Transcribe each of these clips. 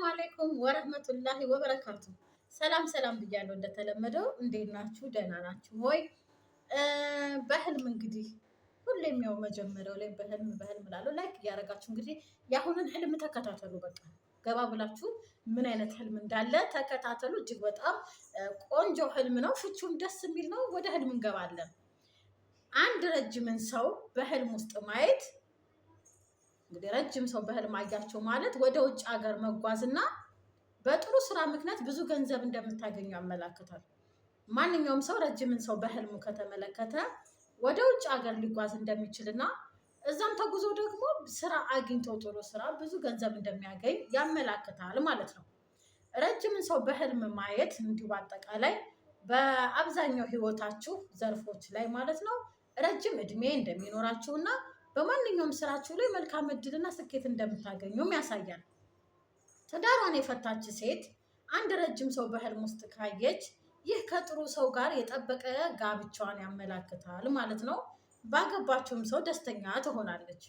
አለይኩም ወረህመቱላሂ ወበረካቱ። ሰላም ብያለሁ። እንደተለመደው እንዴት ናችሁ? ደህና ናችሁ ሆይ? በህልም እንግዲህ ሁሌም ያው መጀመሪያው ላይ በህልም እላለሁ። ላይክ እያደረጋችሁ እንግዲህ የአሁንን ህልም ተከታተሉ። በቃ ገባ ብላችሁ ምን አይነት ህልም እንዳለ ተከታተሉ። እጅግ በጣም ቆንጆ ህልም ነው። ፍቹም ደስ የሚል ነው። ወደ ህልም እንገባለን። አንድ ረጅምን ሰው በህልም ውስጥ ማየት እንግዲህ ረጅም ሰው በህልም አያቸው ማለት ወደ ውጭ ሀገር መጓዝና በጥሩ ስራ ምክንያት ብዙ ገንዘብ እንደምታገኙ ያመላክታል። ማንኛውም ሰው ረጅምን ሰው በህልሙ ከተመለከተ ወደ ውጭ ሀገር ሊጓዝ እንደሚችልና እዛም ተጉዞ ደግሞ ስራ አግኝቶ ጥሩ ስራ ብዙ ገንዘብ እንደሚያገኝ ያመላክታል ማለት ነው። ረጅምን ሰው በህልም ማየት እንዲሁ በአጠቃላይ በአብዛኛው ህይወታችሁ ዘርፎች ላይ ማለት ነው ረጅም እድሜ እንደሚኖራችሁና በማንኛውም ስራችሁ ላይ መልካም እድልና ስኬት እንደምታገኙም ያሳያል። ትዳሯን የፈታች ሴት አንድ ረጅም ሰው በህልም ውስጥ ካየች ይህ ከጥሩ ሰው ጋር የጠበቀ ጋብቻዋን ያመላክታል ማለት ነው። ባገባችውም ሰው ደስተኛ ትሆናለች።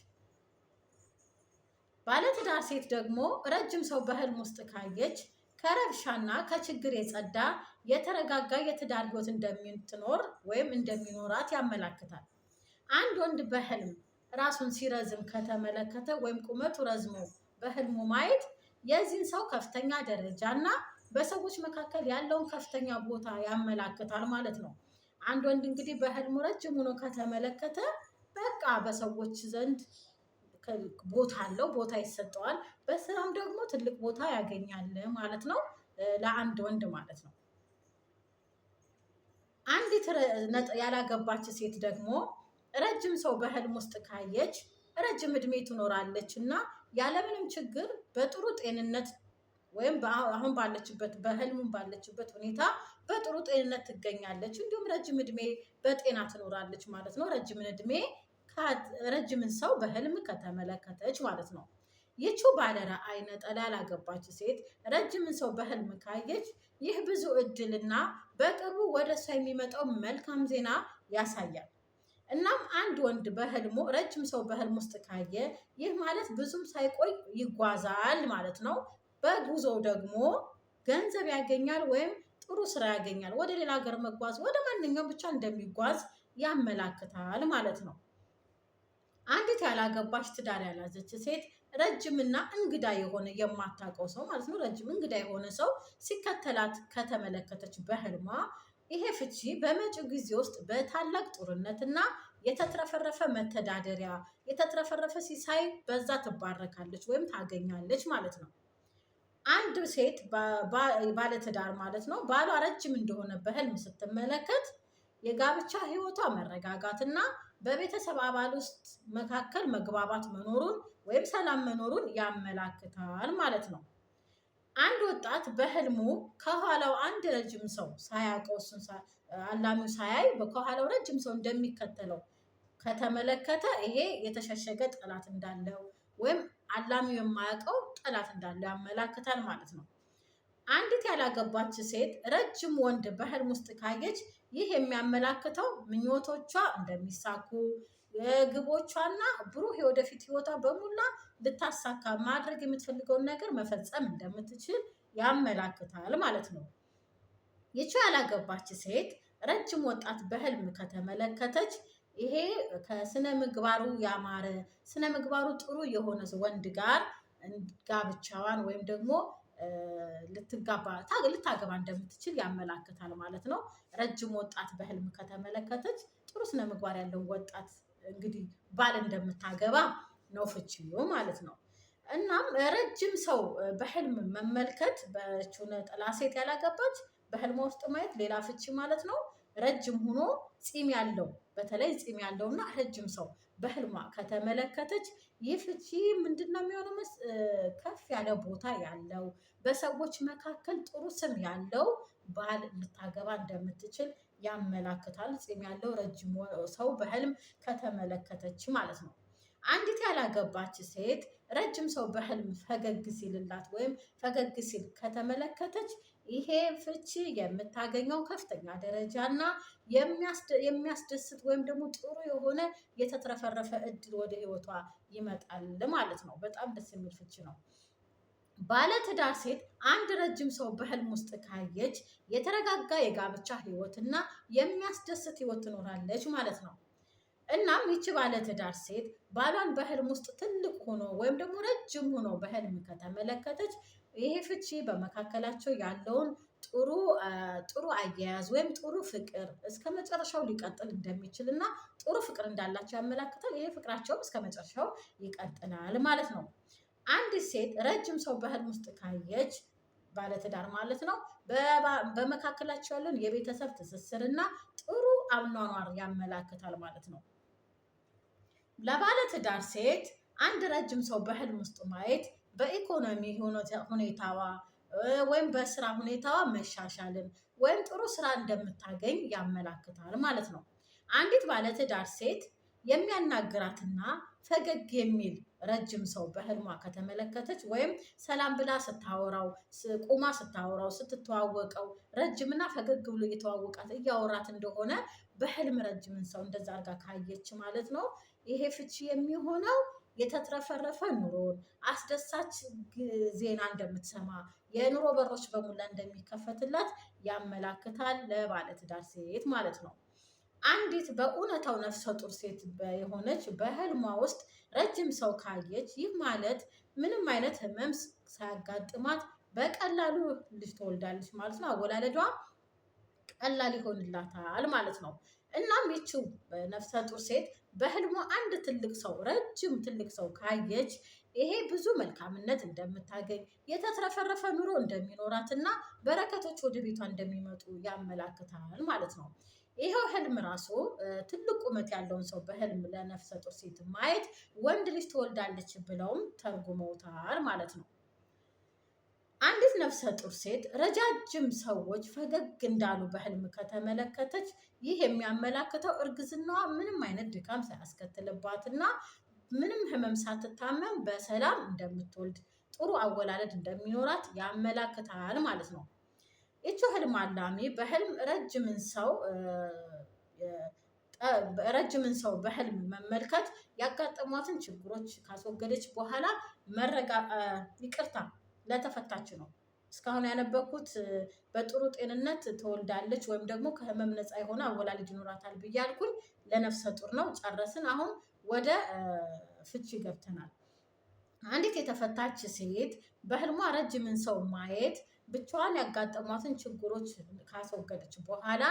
ባለትዳር ሴት ደግሞ ረጅም ሰው በህልም ውስጥ ካየች ከረብሻና ከችግር የጸዳ የተረጋጋ የትዳር ህይወት እንደምትኖር ወይም እንደሚኖራት ያመላክታል። አንድ ወንድ በህልም ራሱን ሲረዝም ከተመለከተ ወይም ቁመቱ ረዝሞ በህልሙ ማየት የዚህን ሰው ከፍተኛ ደረጃና በሰዎች መካከል ያለውን ከፍተኛ ቦታ ያመላክታል ማለት ነው። አንድ ወንድ እንግዲህ በህልሙ ረጅም ሆኖ ከተመለከተ በቃ በሰዎች ዘንድ ቦታ አለው፣ ቦታ ይሰጠዋል። በስራም ደግሞ ትልቅ ቦታ ያገኛል ማለት ነው። ለአንድ ወንድ ማለት ነው። አንዲት ያላገባች ሴት ደግሞ ረጅም ሰው በህልም ውስጥ ካየች ረጅም እድሜ ትኖራለች እና ያለምንም ችግር በጥሩ ጤንነት ወይም አሁን ባለችበት በህልሙም ባለችበት ሁኔታ በጥሩ ጤንነት ትገኛለች። እንዲሁም ረጅም እድሜ በጤና ትኖራለች ማለት ነው። ረጅምን ሰው በህልም ከተመለከተች ማለት ነው። ይቺው ባለራዕይ ነጠላ ያላገባች ሴት ረጅምን ሰው በህልም ካየች ይህ ብዙ እድልና በቅርቡ ወደ እሷ የሚመጣው መልካም ዜና ያሳያል። እናም አንድ ወንድ በህልሙ ረጅም ሰው በህልም ውስጥ ካየ ይህ ማለት ብዙም ሳይቆይ ይጓዛል ማለት ነው። በጉዞው ደግሞ ገንዘብ ያገኛል ወይም ጥሩ ስራ ያገኛል። ወደ ሌላ ሀገር መጓዝ ወደ ማንኛውም ብቻ እንደሚጓዝ ያመላክታል ማለት ነው። አንዲት ያላገባች ትዳር ያላዘች ሴት ረጅምና እንግዳ የሆነ የማታውቀው ሰው ማለት ነው ረጅም እንግዳ የሆነ ሰው ሲከተላት ከተመለከተች በህልሟ ይሄ ፍቺ በመጪው ጊዜ ውስጥ በታላቅ ጦርነትና የተትረፈረፈ መተዳደሪያ የተትረፈረፈ ሲሳይ በዛ ትባረካለች ወይም ታገኛለች ማለት ነው። አንድ ሴት ባለትዳር ማለት ነው ባሏ ረጅም እንደሆነ በህልም ስትመለከት የጋብቻ ህይወቷ መረጋጋትና በቤተሰብ አባል ውስጥ መካከል መግባባት መኖሩን ወይም ሰላም መኖሩን ያመላክታል ማለት ነው። አንድ ወጣት በህልሙ ከኋላው አንድ ረጅም ሰው ሳያውቀው አላሚው ሳያይ ከኋላው ረጅም ሰው እንደሚከተለው ከተመለከተ ይሄ የተሸሸገ ጠላት እንዳለው ወይም አላሚው የማያውቀው ጠላት እንዳለው ያመላክታል ማለት ነው። አንዲት ያላገባች ሴት ረጅም ወንድ በህልም ውስጥ ካየች ይህ የሚያመላክተው ምኞቶቿ እንደሚሳኩ ግቦቿና ብሩህ የወደፊት ህይወቷ በሙላ ልታሳካ ማድረግ የምትፈልገውን ነገር መፈጸም እንደምትችል ያመላክታል ማለት ነው። ይቺ ያላገባች ሴት ረጅም ወጣት በህልም ከተመለከተች ይሄ ከስነ ምግባሩ ያማረ ስነ ምግባሩ ጥሩ የሆነ ወንድ ጋር ጋብቻዋን ወይም ደግሞ ልታገባ እንደምትችል ያመላክታል ማለት ነው። ረጅም ወጣት በህልም ከተመለከተች ጥሩ ስነ ምግባር ያለው ወጣት እንግዲህ ባል እንደምታገባ ነው ፍቺው ማለት ነው። እናም ረጅም ሰው በህልም መመልከት በቹ ነጠላ ሴት ያላገባች በህልም ውስጥ ማየት ሌላ ፍቺ ማለት ነው። ረጅም ሆኖ ፂም ያለው በተለይ ፂም ያለውና ረጅም ሰው በህልሟ ከተመለከተች ይህ ፍቺ ምንድነው የሚሆነው? ከፍ ያለ ቦታ ያለው በሰዎች መካከል ጥሩ ስም ያለው ባል ልታገባ እንደምትችል ያመላክታል። ፂም ያለው ረጅም ሰው በህልም ከተመለከተች ማለት ነው። አንዲት ያላገባች ሴት ረጅም ሰው በህልም ፈገግ ሲልላት ወይም ፈገግ ሲል ከተመለከተች ይሄ ፍቺ የምታገኘው ከፍተኛ ደረጃና የሚያስደስት ወይም ደግሞ ጥሩ የሆነ የተትረፈረፈ እድል ወደ ህይወቷ ይመጣል ማለት ነው። በጣም ደስ የሚል ፍቺ ነው። ባለትዳር ሴት አንድ ረጅም ሰው በህልም ውስጥ ካየች የተረጋጋ የጋብቻ ህይወትና የሚያስደስት ህይወት ትኖራለች ማለት ነው። እናም ይቺ ባለትዳር ሴት ባሏን በህልም ውስጥ ትልቅ ሆኖ ወይም ደግሞ ረጅም ሆኖ በህልም ከተመለከተች ይሄ ፍቺ በመካከላቸው ያለውን ጥሩ አያያዝ ወይም ጥሩ ፍቅር እስከ መጨረሻው ሊቀጥል እንደሚችል እና ጥሩ ፍቅር እንዳላቸው ያመላክታል። ይሄ ፍቅራቸውም እስከ መጨረሻው ይቀጥላል ማለት ነው። አንዲት ሴት ረጅም ሰው በህልም ውስጥ ካየች ባለትዳር ማለት ነው በመካከላቸው ያለውን የቤተሰብ ትስስርና ጥሩ አኗኗር ያመላክታል ማለት ነው። ለባለትዳር ሴት አንድ ረጅም ሰው በህልም ውስጥ ማየት በኢኮኖሚ ሁኔታዋ ወይም በስራ ሁኔታዋ መሻሻልን ወይም ጥሩ ስራ እንደምታገኝ ያመላክታል ማለት ነው። አንዲት ባለትዳር ሴት የሚያናግራትና ፈገግ የሚል ረጅም ሰው በህልሟ ከተመለከተች ወይም ሰላም ብላ ስታወራው ቁማ ስታወራው ስትተዋወቀው ረጅምና ፈገግ ብሎ እየተዋወቃት እያወራት እንደሆነ በህልም ረጅምን ሰው እንደዛ አድርጋ ካየች ማለት ነው። ይሄ ፍቺ የሚሆነው የተትረፈረፈ ኑሮን አስደሳች ዜና እንደምትሰማ የኑሮ በሮች በሙላ እንደሚከፈትላት ያመላክታል ለባለትዳር ሴት ማለት ነው። አንዲት በእውነታው ነፍሰ ጡር ሴት የሆነች በህልሟ ውስጥ ረጅም ሰው ካየች ይህ ማለት ምንም አይነት ህመም ሳያጋጥማት በቀላሉ ልጅ ትወልዳለች ማለት ነው። አወላለዷ ቀላል ይሆንላታል ማለት ነው። እናም ይቺው ነፍሰ ጡር ሴት በህልሟ አንድ ትልቅ ሰው ረጅም ትልቅ ሰው ካየች ይሄ ብዙ መልካምነት እንደምታገኝ የተትረፈረፈ ኑሮ እንደሚኖራትና በረከቶች ወደ ቤቷ እንደሚመጡ ያመላክታል ማለት ነው። ይሄው ህልም ራሱ ትልቅ ቁመት ያለውን ሰው በህልም ለነፍሰ ጡር ሴት ማየት ወንድ ልጅ ትወልዳለች ብለውም ተርጉመውታል ማለት ነው። አንዲት ነፍሰ ጡር ሴት ረጃጅም ሰዎች ፈገግ እንዳሉ በህልም ከተመለከተች ይህ የሚያመላክተው እርግዝናዋ ምንም አይነት ድካም ሳያስከትልባትና ምንም ህመም ሳትታመም በሰላም እንደምትወልድ ጥሩ አወላለድ እንደሚኖራት ያመላክታል ማለት ነው። ይቺ ህልም አላሚ በህልም ረጅምን ሰው በህልም መመልከት ያጋጠሟትን ችግሮች ካስወገደች በኋላ ይቅርታ ለተፈታች ነው። እስካሁን ያነበብኩት በጥሩ ጤንነት ትወልዳለች ወይም ደግሞ ከህመም ነፃ የሆነ አወላለድ ይኖራታል ብዬ አልኩኝ። ለነፍሰ ጡር ነው። ጨረስን። አሁን ወደ ፍቺ ገብተናል። አንዲት የተፈታች ሴት በህልሟ ረጅምን ሰው ማየት ብቻዋን ያጋጠሟትን ችግሮች ካስወገደች በኋላ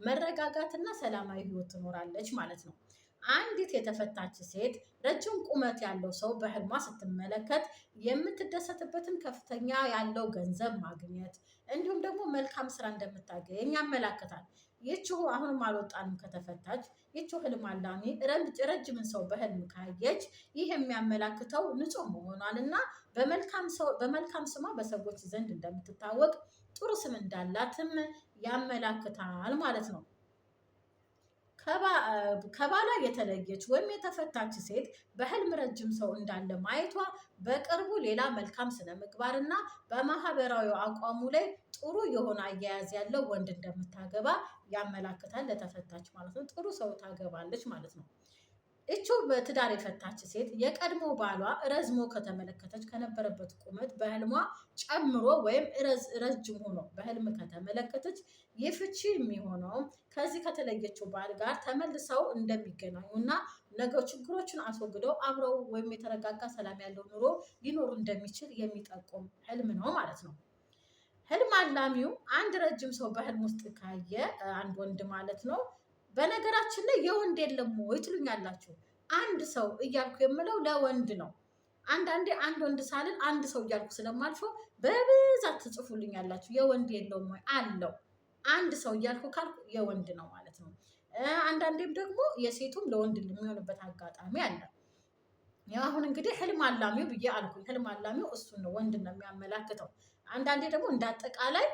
መረጋጋትና ሰላማዊ ህይወት ትኖራለች ማለት ነው። አንዲት የተፈታች ሴት ረጅም ቁመት ያለው ሰው በህልሟ ስትመለከት የምትደሰትበትን ከፍተኛ ያለው ገንዘብ ማግኘት እንዲሁም ደግሞ መልካም ስራ እንደምታገኝ ያመላክታል። ይቺው አሁንም አልወጣንም ከተፈታች ይቺው ህልም አላሚ ረጅምን ሰው በህልም ካየች ይህ የሚያመላክተው ንጹህ መሆኗን እና በመልካም ስሟ በሰዎች ዘንድ እንደምትታወቅ ጥሩ ስም እንዳላትም ያመላክታል ማለት ነው። ከባሏ የተለየች ወይም የተፈታች ሴት በህልም ረጅም ሰው እንዳለ ማየቷ በቅርቡ ሌላ መልካም ስነ ምግባር እና በማህበራዊ አቋሙ ላይ ጥሩ የሆነ አያያዝ ያለው ወንድ እንደምታገባ ያመላክታል። ለተፈታች ማለት ነው። ጥሩ ሰው ታገባለች ማለት ነው። እቺው በትዳር የፈታች ሴት የቀድሞ ባሏ ረዝሞ ከተመለከተች ከነበረበት ቁመት በህልሟ ጨምሮ ወይም ረጅም ሆኖ በህልም ከተመለከተች የፍቺ የሚሆነው ከዚህ ከተለየችው ባል ጋር ተመልሰው እንደሚገናኙ እና ነገ ችግሮችን አስወግደው አብረው ወይም የተረጋጋ ሰላም ያለው ኑሮ ሊኖሩ እንደሚችል የሚጠቁም ህልም ነው ማለት ነው። ህልም አላሚው አንድ ረጅም ሰው በህልም ውስጥ ካየ አንድ ወንድ ማለት ነው። በነገራችን ላይ የወንድ የለም ወይ ትሉኛላችሁ? አንድ ሰው እያልኩ የምለው ለወንድ ነው። አንዳንዴ አንድ ወንድ ሳልን አንድ ሰው እያልኩ ስለማልፈው በብዛት ትጽፉልኛላችሁ። የወንድ የለውም ወይ? አለው። አንድ ሰው እያልኩ ካልኩ የወንድ ነው ማለት ነው። አንዳንዴም ደግሞ የሴቱም ለወንድ የሚሆንበት አጋጣሚ አለ። ያው አሁን እንግዲህ ህልም አላሚው ብዬ አልኩኝ። ህልም አላሚው እሱን ነው፣ ወንድ ነው የሚያመላክተው። አንዳንዴ ደግሞ እንዳጠቃላይ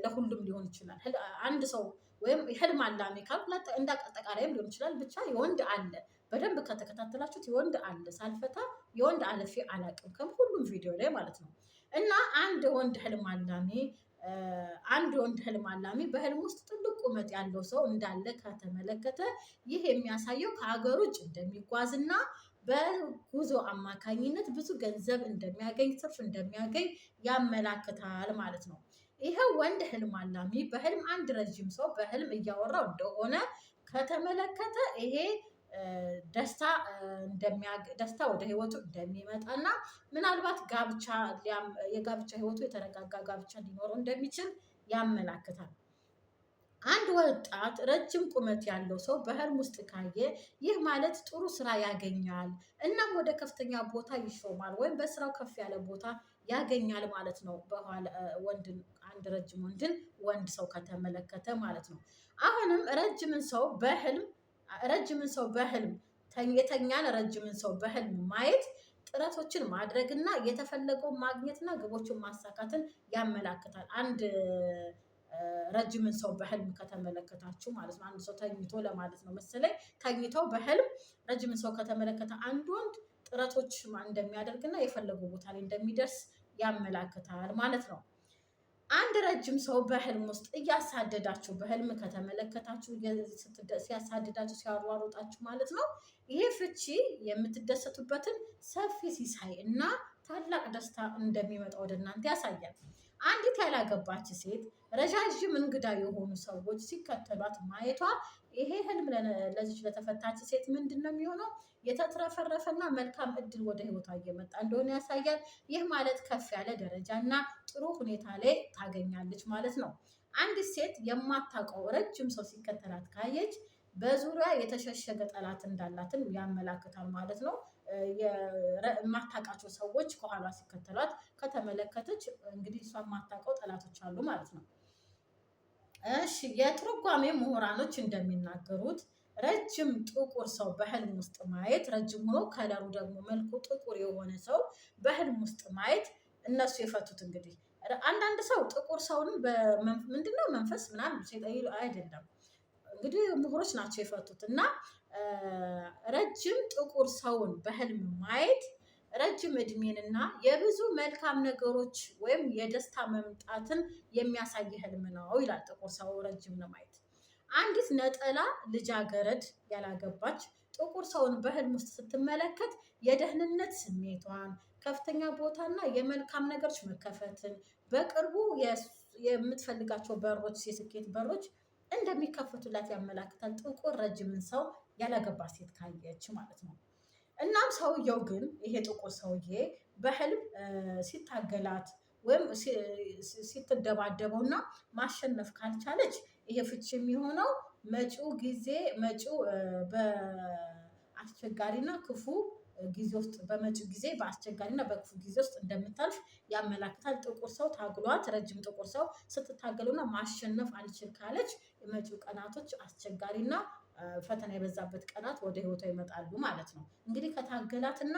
ለሁሉም ሊሆን ይችላል። አንድ ሰው ወይም ህልም አላሚ ካልኩ እንደ አጠቃላይም ሊሆን ይችላል። ብቻ የወንድ አለ። በደንብ ከተከታተላችሁት የወንድ አለ። ሳልፈታ የወንድ አለፌ አላውቅም ከሁሉም ቪዲዮ ላይ ማለት ነው። እና አንድ ወንድ ህልም አላሚ በህልም ውስጥ ትልቅ ቁመት ያለው ሰው እንዳለ ከተመለከተ ይህ የሚያሳየው ከሀገር ውጭ እንደሚጓዝና በጉዞ አማካኝነት ብዙ ገንዘብ እንደሚያገኝ፣ ትርፍ እንደሚያገኝ ያመላክታል ማለት ነው። ይሄው ወንድ ህልም አላሚ በህልም አንድ ረጅም ሰው በህልም እያወራው እንደሆነ ከተመለከተ ይሄ ደስታ ወደ ህይወቱ እንደሚመጣና ምናልባት የጋብቻ ህይወቱ የተረጋጋ ጋብቻ ሊኖረው እንደሚችል ያመላክታል። አንድ ወጣት ረጅም ቁመት ያለው ሰው በህልም ውስጥ ካየ ይህ ማለት ጥሩ ስራ ያገኛል እናም ወደ ከፍተኛ ቦታ ይሾማል ወይም በስራው ከፍ ያለ ቦታ ያገኛል ማለት ነው። በኋላ አንድ ረጅም ወንድ ሰው ከተመለከተ ማለት ነው። አሁንም ረጅምን ሰው በህልም የተኛን ረጅምን ሰው በህልም ማየት ጥረቶችን ማድረግና የተፈለገውን ማግኘትና ግቦችን ማሳካትን ያመላክታል። አንድ ረጅምን ሰው በህልም ከተመለከታችሁ ማለት ነው። አንድ ሰው ተኝቶ ለማለት ነው መሰለኝ። ተኝተው በህልም ረጅምን ሰው ከተመለከተ አንድ ወንድ ጥረቶች እንደሚያደርግና የፈለገው ቦታ ላይ እንደሚደርስ ያመላክታል ማለት ነው። አንድ ረጅም ሰው በህልም ውስጥ እያሳደዳችሁ በህልም ከተመለከታችሁ ሲያሳድዳችሁ ሲያሯሩጣችሁ ማለት ነው። ይሄ ፍቺ የምትደሰቱበትን ሰፊ ሲሳይ እና ታላቅ ደስታ እንደሚመጣ ወደ እናንተ ያሳያል። አንዲት ያላገባች ሴት ረዣዥም እንግዳ የሆኑ ሰዎች ሲከተሏት ማየቷ ይሄ ህልም ለዚች ለተፈታች ሴት ምንድን ነው የሚሆነው? የተትረፈረፈና መልካም እድል ወደ ህይወቷ እየመጣ እንደሆነ ያሳያል። ይህ ማለት ከፍ ያለ ደረጃ እና ጥሩ ሁኔታ ላይ ታገኛለች ማለት ነው። አንዲት ሴት የማታውቀው ረጅም ሰው ሲከተላት ካየች በዙሪያ የተሸሸገ ጠላት እንዳላትን ያመላክታል ማለት ነው። የማታውቃቸው ሰዎች ከኋላ ሲከተሏት ከተመለከተች እንግዲህ እሷ የማታውቀው ጠላቶች አሉ ማለት ነው። እሺ የትርጓሜ ምሁራኖች እንደሚናገሩት ረጅም ጥቁር ሰው በህልም ውስጥ ማየት ረጅም ሆኖ ከለሩ ደግሞ መልኩ ጥቁር የሆነ ሰው በህልም ውስጥ ማየት እነሱ የፈቱት እንግዲህ አንዳንድ ሰው ጥቁር ሰውን ምንድነው መንፈስ ምናምን ሲጠይሉ አይደለም እንግዲህ ምሁሮች ናቸው የፈቱት እና ረጅም ጥቁር ሰውን በህልም ማየት ረጅም እድሜንና የብዙ መልካም ነገሮች ወይም የደስታ መምጣትን የሚያሳይ ህልም ነው ይላል። ጥቁር ሰው ረጅም ነው ማየት። አንዲት ነጠላ ልጃገረድ ያላገባች ጥቁር ሰውን በህልም ውስጥ ስትመለከት የደህንነት ስሜቷን፣ ከፍተኛ ቦታና የመልካም ነገሮች መከፈትን፣ በቅርቡ የምትፈልጋቸው በሮች፣ የስኬት በሮች እንደሚከፈቱላት ያመላክታል። ጥቁር ረጅምን ሰው ያላገባች ሴት ካየች ማለት ነው። እናም ሰውየው ግን ይሄ ጥቁር ሰውዬ በህልም ሲታገላት ወይም ሲትደባደበው እና ማሸነፍ ካልቻለች ይሄ ፍቺ የሚሆነው መጪው በአስቸጋሪና ክፉ ጊዜ ውስጥ በመጪው ጊዜ በአስቸጋሪና በክፉ ጊዜ ውስጥ እንደምታልፍ ያመላክታል። ጥቁር ሰው ታግሏት ረጅም ጥቁር ሰው ስትታገሉና ማሸነፍ አልችል ካለች የመጪው ቀናቶች አስቸጋሪና ፈተና የበዛበት ቀናት ወደ ህይወቷ ይመጣሉ ማለት ነው። እንግዲህ ከታገላትና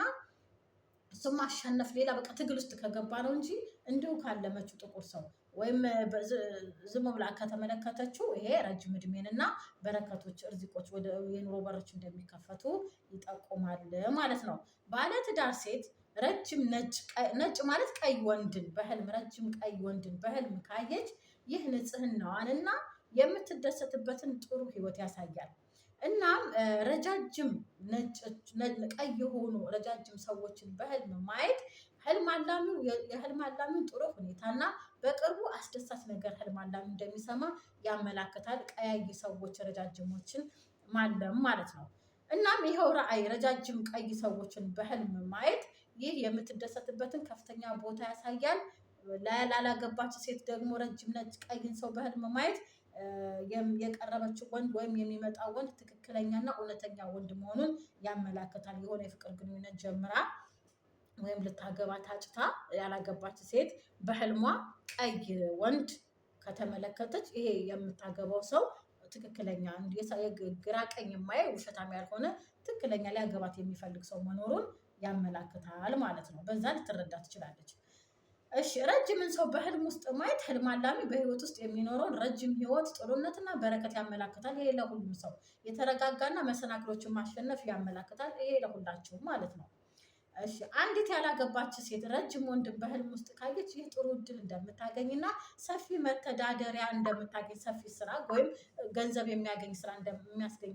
እሱ ማሸነፍ ሌላ በቃ ትግል ውስጥ ከገባ ነው እንጂ እንዲሁ ካለመችው ጥቁር ሰው ወይም ዝም ብላ ከተመለከተችው ይሄ ረጅም እድሜን እና በረከቶች፣ እርዚቆች ወደ የኑሮ በሮች እንደሚከፈቱ ይጠቁማል ማለት ነው። ባለትዳር ሴት ረጅም ነጭ ማለት ቀይ ወንድን በህልም ረጅም ቀይ ወንድን በህልም ካየች ይህ ንጽህናዋንና የምትደሰትበትን ጥሩ ህይወት ያሳያል። እናም ረጃጅም ቀይ የሆኑ ረጃጅም ሰዎችን በህልም ማየት የህልም አላሚውን ጥሩ ሁኔታና በቅርቡ አስደሳች ነገር ህልም አላሚ እንደሚሰማ ያመላክታል። ቀያይ ሰዎች ረጃጅሞችን ማለም ማለት ነው። እናም ይኸው ራዕይ ረጃጅም ቀይ ሰዎችን በህልም ማየት ይህ የምትደሰትበትን ከፍተኛ ቦታ ያሳያል። ላላገባች ሴት ደግሞ ረጅም ነጭ ቀይን ሰው በህልም ማየት የቀረበችው ወንድ ወይም የሚመጣው ወንድ ትክክለኛና እውነተኛ ወንድ መሆኑን ያመላክታል። የሆነ የፍቅር ግንኙነት ጀምራ ወይም ልታገባ ታጭታ ያላገባች ሴት በህልሟ ቀይ ወንድ ከተመለከተች ይሄ የምታገባው ሰው ትክክለኛ ግራ ቀኝ የማየው ውሸታም ያልሆነ ትክክለኛ ሊያገባት የሚፈልግ ሰው መኖሩን ያመላክታል ማለት ነው። በዛ ልትረዳ ትችላለች። እሺ ረጅምን ሰው በህልም ውስጥ ማየት ህልም አላሚ በህይወት ውስጥ የሚኖረውን ረጅም ህይወት ጥሩነትና በረከት ያመላክታል። ይሄ ለሁሉም ሰው የተረጋጋና መሰናክሎችን ማሸነፍ ያመላክታል። ይሄ ለሁላችሁም ማለት ነው። እሺ አንዲት ያላገባች ሴት ረጅም ወንድ በህልም ውስጥ ካየች ይህ ጥሩ እድል እንደምታገኝና ሰፊ መተዳደሪያ እንደምታገኝ፣ ሰፊ ስራ ወይም ገንዘብ የሚያስገኝ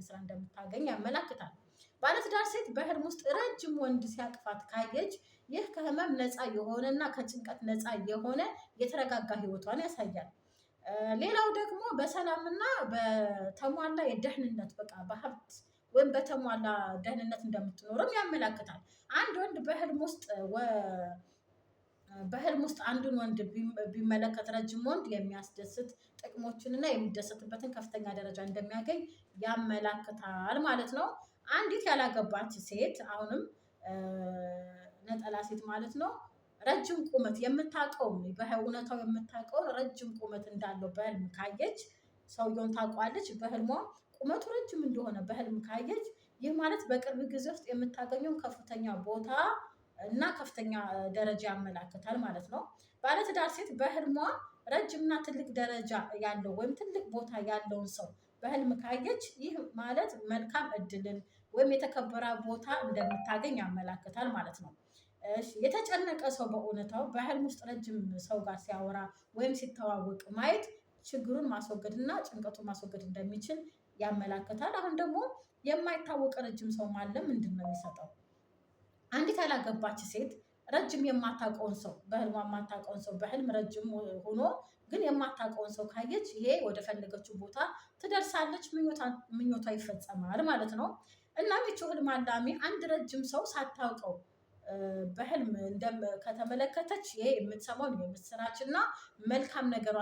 ስራ እንደምታገኝ ያመላክታል። ባለትዳር ሴት በህልም ውስጥ ረጅም ወንድ ሲያቅፋት ካየች ይህ ከህመም ነፃ የሆነና ከጭንቀት ነፃ የሆነ የተረጋጋ ህይወቷን ያሳያል። ሌላው ደግሞ በሰላምና በተሟላ የደህንነት በቃ በሀብት ወይም በተሟላ ደህንነት እንደምትኖርም ያመላክታል። አንድ ወንድ በህልም ውስጥ አንዱን ወንድ ቢመለከት ረጅም ወንድ የሚያስደስት ጥቅሞችን እና የሚደሰትበትን ከፍተኛ ደረጃ እንደሚያገኝ ያመላክታል ማለት ነው። አንዲት ያላገባች ሴት አሁንም ነጠላ ሴት ማለት ነው ረጅም ቁመት የምታውቀው በእውነታው የምታውቀውን ረጅም ቁመት እንዳለው በህልም ካየች ሰውየውን ታውቋለች። በህልሟ ቁመቱ ረጅም እንደሆነ በህልም ካየች ይህ ማለት በቅርብ ጊዜ ውስጥ የምታገኘውን ከፍተኛ ቦታ እና ከፍተኛ ደረጃ ያመላክታል ማለት ነው። ባለትዳር ሴት በህልሟ ረጅምና ትልቅ ደረጃ ያለው ወይም ትልቅ ቦታ ያለውን ሰው በህልም ካየች ይህ ማለት መልካም እድልን ወይም የተከበረ ቦታ እንደምታገኝ ያመላክታል ማለት ነው። የተጨነቀ ሰው በእውነታው በህልም ውስጥ ረጅም ሰው ጋር ሲያወራ ወይም ሲተዋወቅ ማየት ችግሩን ማስወገድ እና ጭንቀቱን ማስወገድ እንደሚችል ያመላክታል። አሁን ደግሞ የማይታወቅ ረጅም ሰው ማለም ምንድን ነው የሚሰጠው? አንዲት ያላገባች ሴት ረጅም የማታውቀውን ሰው በህልሟ የማታውቀውን ሰው በህልም ረጅም ሆኖ ግን የማታውቀውን ሰው ካየች ይሄ ወደ ፈለገችው ቦታ ትደርሳለች፣ ምኞቷ ይፈጸማል ማለት ነው። እናም ይቺ ህልም አላሚ አንድ ረጅም ሰው ሳታውቀው በህልም ከተመለከተች ይሄ የምትሰማውን የምስራች እና መልካም ነገር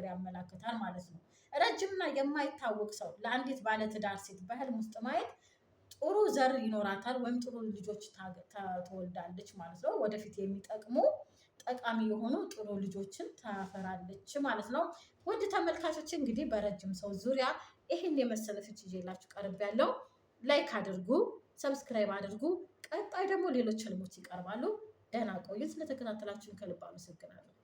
ያመላክታል ማለት ነው። ረጅምና የማይታወቅ ሰው ለአንዲት ባለትዳር ሴት በህልም ውስጥ ማየት ጥሩ ዘር ይኖራታል ወይም ጥሩ ልጆች ትወልዳለች ማለት ነው። ወደፊት የሚጠቅሙ ጠቃሚ የሆኑ ጥሩ ልጆችን ታፈራለች ማለት ነው። ውድ ተመልካቾች እንግዲህ በረጅም ሰው ዙሪያ ይህን የመሰለ ፍቺ ይዤላችሁ ቀርቤያለሁ። ላይክ አድርጉ፣ ሰብስክራይብ አድርጉ። ቀጣይ ደግሞ ሌሎች ህልሞች ይቀርባሉ። ደህና ቆዩ። ስለተከታተላችሁን ከልብ አመሰግናለሁ።